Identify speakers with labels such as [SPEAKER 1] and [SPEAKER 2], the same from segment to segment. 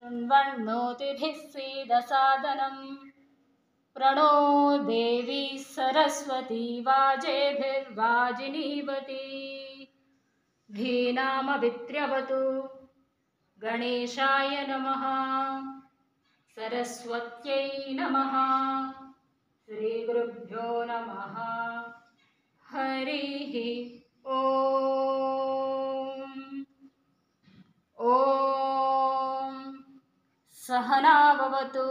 [SPEAKER 1] कृण्वन्नोतिभिः सीदसादनम् प्रणो देवी सरस्वती वाजेभिर्वाजिनीवती धीनामभित्र्यवतु गणेशाय नमः सरस्वत्यै नमः श्रीगुरुभ्यो नमः हरिः ॐ ॐ सहना भवतु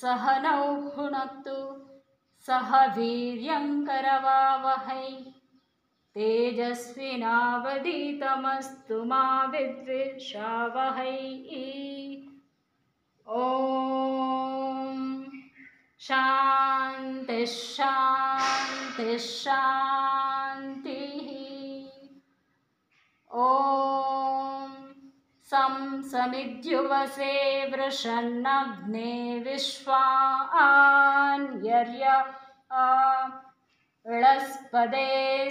[SPEAKER 1] सहनौ भुनक्तु सह वीर्यङ्करवावहै तेजस्विनावधीतमस्तु मा विद्विषावहै ॐ शान्तिः शान्तिः शान्तिः ॐ समिद्युवसे वृषन्नग्ने विश्वान्यर्य ळस्पदे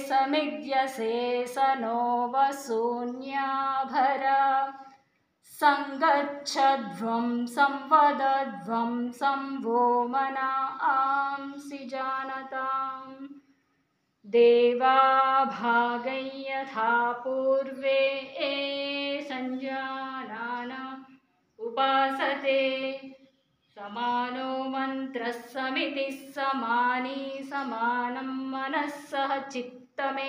[SPEAKER 1] समिद्यसे स नो वसून्याभर सङ्गच्छध्वं संवदध्वं संवो मनांसि जानताम् देवाभागै यथा पूर्वे सञ्जानान उपासते समानो मन्त्रः समितिः समानी समानं मनः सह चित्तमेषाम्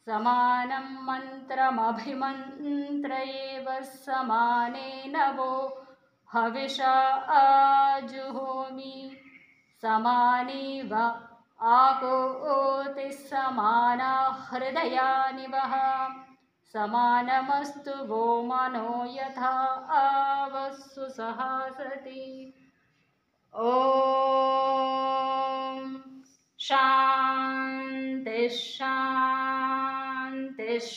[SPEAKER 1] समानं मन्त्रमभिमन्त्रयेव समानेन वो हविषा आजुहोमि समानीव आकोतिः समाना हृदयानि वः समानमस्तु वो मनो यथा आवस्सु सहासति ॐ शान्तिः शान्तिः शान्तिः